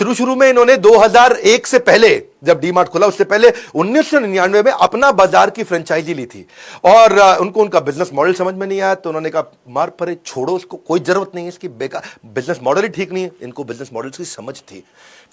शुरू शुरू में इन्होंने 2001 से पहले, जब डीमार्ट खुला उससे पहले 1999 में अपना बाजार की फ्रेंचाइजी ली थी और उनको उनका बिजनेस मॉडल समझ में नहीं आया, तो उन्होंने कहा मार परे, छोड़ो इसको, कोई जरूरत नहीं है इसकी, बेकार, बिजनेस मॉडल ही ठीक नहीं है। इनको बिजनेस मॉडल की समझ थी।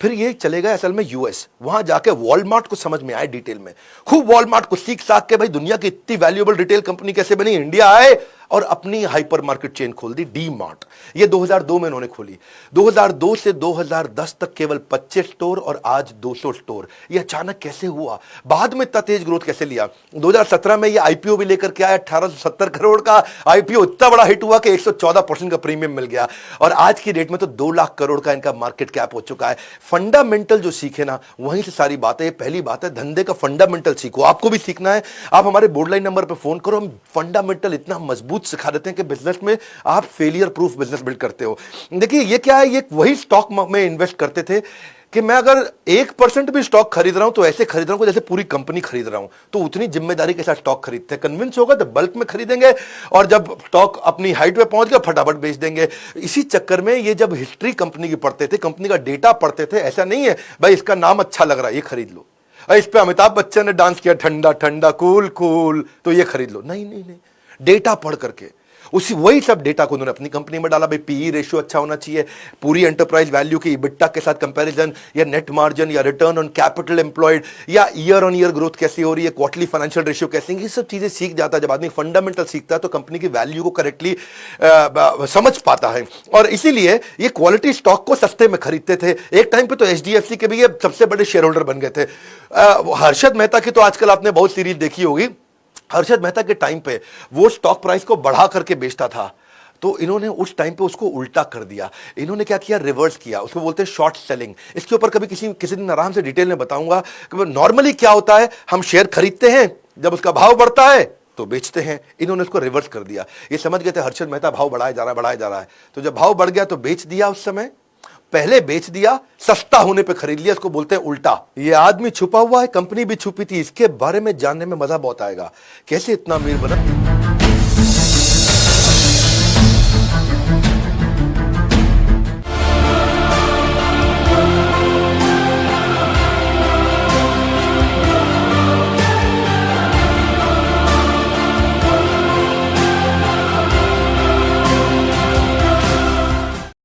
फिर ये चले गए असल में यूएस, वहां जाके वॉलमार्ट को समझ में आए डिटेल में, खूब वॉलमार्ट को सीख साख के भाई दुनिया की इतनी वैल्यूएबल रिटेल कंपनी कैसे बनी, इंडिया आए और अपनी हाइपर मार्केट चेन खोल दी, डी मार्ट। ये 2002 में उन्होंने खोली। 2002 से 2010 तक केवल 25 स्टोर और आज 200 स्टोर। ये अचानक कैसे हुआ, बाद में इतना तेज ग्रोथ कैसे लिया। 2017 में ये आईपीओ भी लेकर के आया, 1870 करोड़ का आईपीओ, इतना बड़ा हिट हुआ कि 114% का प्रीमियम मिल गया और आज की डेट में तो 2 लाख करोड़ का इनका मार्केट कैप हो चुका है। फंडामेंटल जो सीखे ना, वहीं से सारी बातें। ये पहली बात है, धंधे का फंडामेंटल सीखो। आपको भी सीखना है, आप हमारे बोर्ड लाइन नंबर पर फोन करो, हम फंडामेंटल इतना मजबूत सिखा देते हैं कि बिजनेस में आप फेलियर प्रूफ बिजनेस बिल्ड करते हो। देखिए ये क्या है, ये वही स्टॉक में इन्वेस्ट करते थे कि मैं अगर 1% भी स्टॉक खरीद रहा हूं तो ऐसे खरीद रहा हूं जैसे पूरी कंपनी खरीद रहा हूं, तो उतनी जिम्मेदारी के साथ स्टॉक खरीदते हैं। कन्विंस होगा तो बल्क में खरीदेंगे और जब स्टॉक अपनी हाइट पे पहुंच गया फटाफट बेच देंगे। इसी चक्कर में ये जब हिस्ट्री कंपनी की पढ़ते थे, कंपनी का डेटा पढ़ते थे, ऐसा नहीं है भाई इसका नाम अच्छा लग रहा है ये खरीद लो, इस पे अमिताभ बच्चन ने डांस किया ठंडा ठंडा कूल कूल तो ये खरीद लो, नहीं नहीं नहीं, डेटा पढ़ करके उसी वही सब डेटा को उन्होंने अपनी कंपनी में डाला। भाई पीई रेशियो अच्छा होना चाहिए, पूरी एंटरप्राइज वैल्यू की इबिट्टा के साथ कंपैरिजन, या नेट मार्जिन, या रिटर्न ऑन कैपिटल एम्प्लॉयड, या ईयर ऑन ईयर ग्रोथ कैसी हो रही है, क्वार्टरली फाइनेंशियल रेशियो कैसे, ये सब चीजें सीख जाता है। जब आदमी फंडामेंटल सीखता है तो कंपनी की वैल्यू को करेक्टली समझ पाता है और इसीलिए ये क्वालिटी स्टॉक को सस्ते में खरीदते थे। एक टाइम पे तो एचडीएफसी के भी ये सबसे बड़े शेयर होल्डर बन गए थे। हर्षद मेहता की तो आजकल आपने बहुत सीरीज देखी होगी। हर्षद मेहता के टाइम पे वो स्टॉक प्राइस को बढ़ा करके बेचता था, तो इन्होंने उस टाइम पे उसको उल्टा कर दिया। इन्होंने क्या किया, रिवर्स किया, उसको बोलते हैं शॉर्ट सेलिंग। इसके ऊपर कभी किसी दिन आराम से डिटेल में बताऊंगा कि नॉर्मली क्या होता है। हम शेयर खरीदते हैं, जब उसका भाव बढ़ता है तो बेचते हैं, इन्होंने उसको रिवर्स कर दिया। ये समझ गए थे हर्षद मेहता भाव बढ़ाया जा रहा है, तो जब भाव बढ़ गया तो बेच दिया। उस समय पहले बेच दिया, सस्ता होने पे खरीद लिया, इसको बोलते हैं उल्टा। ये आदमी छुपा हुआ है, कंपनी भी छुपी थी, इसके बारे में जानने में मजा बहुत आएगा, कैसे इतना अमीर बना।